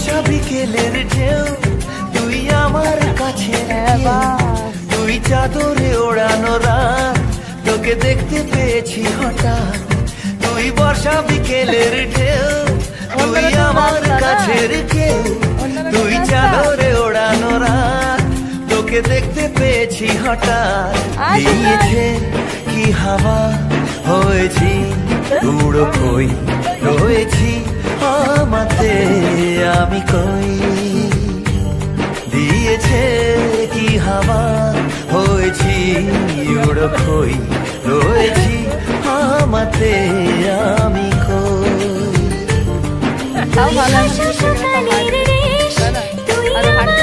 বর্ষা বিকেলের ঢেউ তুই আমার কাছে, তুই চাদরে ওড়ানো রাত তোকে দেখতে পেয়েছি হঠাৎ। তুই বর্ষা বিকেলের ঢেউ তুই আমার কাছের কেউ, তুই চাদরে ওড়ানো রাত তোকে দেখতে পেয়েছি হঠাৎ। দিয়েছে কি হাওয়া হয়েছি উড়ো কই, রয়েছি আমাতে আমি কই। দিয়েছে কি হাওয়া হয়েছি উড়ো কই, রয়েছি আমাতে আমি কই। সকালের রেশ তুই আমার